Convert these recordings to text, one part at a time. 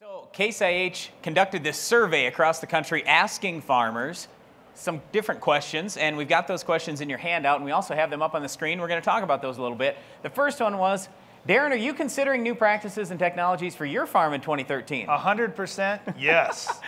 So Case IH conducted this survey across the country asking farmers some different questions, and we've got those questions in your handout, and we also have them up on the screen. We're going to talk about those a little bit. The first one was, Darren, are you considering new practices and technologies for your farm in 2013? 100% yes.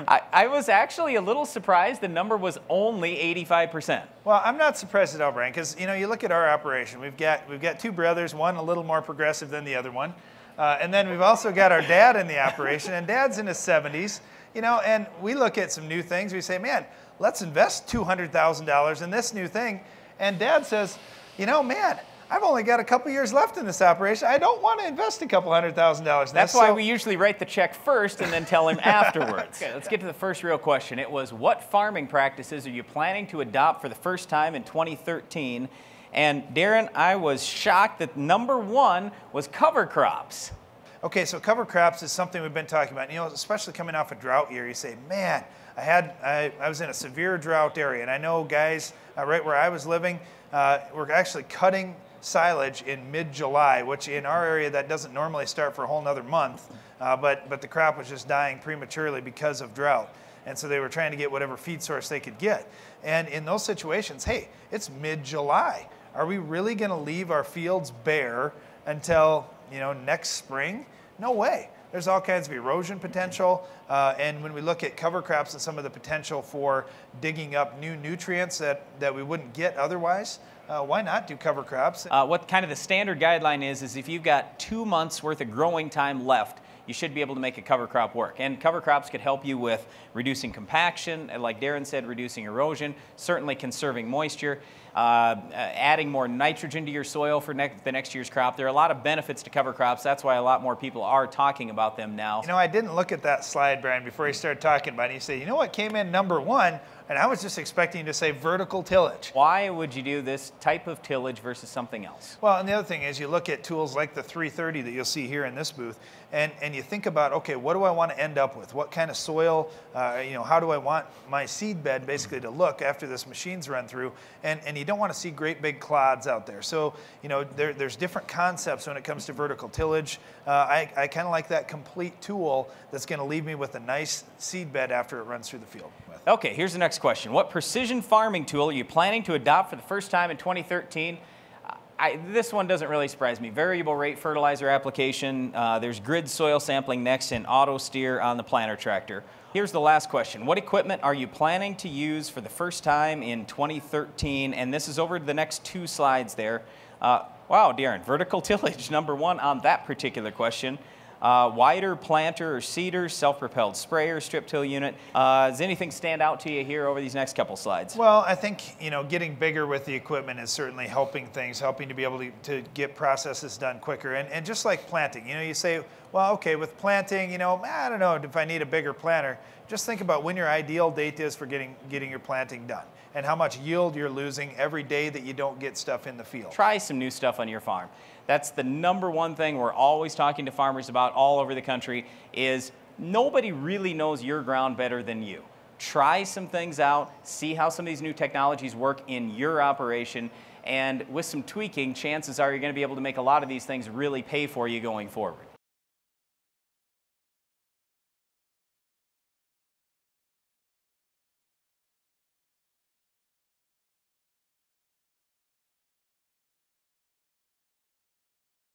I was actually a little surprised the number was only 85%. Well, I'm not surprised at all, Brian, because you look at our operation. We've got two brothers, one a little more progressive than the other one. And then we've also got our dad in the operation, and dad's in his 70s, and we look at some new things. We say, man, let's invest $200,000 in this new thing. And dad says, man, I've only got a couple years left in this operation. I don't want to invest a couple $100,000. That's why we usually write the check first and then tell him afterwards. Okay, let's get to the first real question. It was, what farming practices are you planning to adopt for the first time in 2013? And Darren, I was shocked that number one was cover crops. Okay, so cover crops is something we've been talking about. Especially coming off a drought year, you say, man, I was in a severe drought area, and I know guys right where I was living, we're actually cutting silage in mid-July, which in our area that doesn't normally start for a whole nother month, but the crop was just dying prematurely because of drought. And so they were trying to get whatever feed source they could get. And in those situations, hey, it's mid-July. Are we really going to leave our fields bare until next spring? No way. There's all kinds of erosion potential, and when we look at cover crops and some of the potential for digging up new nutrients that we wouldn't get otherwise, why not do cover crops? What kind of the standard guideline is if you've got 2 months worth of growing time left, you should be able to make a cover crop work. And cover crops could help you with reducing compaction, and like Darren said, reducing erosion, certainly conserving moisture, adding more nitrogen to your soil for the next year's crop. There are a lot of benefits to cover crops. That's why a lot more people are talking about them now. I didn't look at that slide, Brian, before you started talking about it. You say, what came in number one? And I was just expecting to say vertical tillage. Why would you do this type of tillage versus something else? Well, and the other thing is you look at tools like the 330 that you'll see here in this booth, and you think about, okay, what do I want to end up with? What kind of soil, how do I want my seed bed basically to look after this machine's run through? And you don't want to see great big clods out there. So, there's different concepts when it comes to vertical tillage. I kind of like that complete tool that's going to leave me with a nice seed bed after it runs through the field. Okay, here's the next question. What precision farming tool are you planning to adopt for the first time in 2013? This one doesn't really surprise me. Variable rate fertilizer application. There's grid soil sampling next, and auto steer on the planter tractor. Here's the last question. What equipment are you planning to use for the first time in 2013? And this is over the next two slides there. Wow, Darren, vertical tillage, number one on that particular question. Wider planter or seeder, self-propelled sprayer, strip till unit. Does anything stand out to you here over these next couple slides? Well, I think, getting bigger with the equipment is certainly helping things, helping to be able to get processes done quicker. And just like planting, you say, well, okay, with planting, I don't know if I need a bigger planter. Just think about when your ideal date is for getting your planting done and how much yield you're losing every day that you don't get stuff in the field. Try some new stuff on your farm. That's the number one thing we're always talking to farmers about all over the country is nobody really knows your ground better than you. Try some things out, see how some of these new technologies work in your operation, and with some tweaking, chances are you're going to be able to make a lot of these things really pay for you going forward.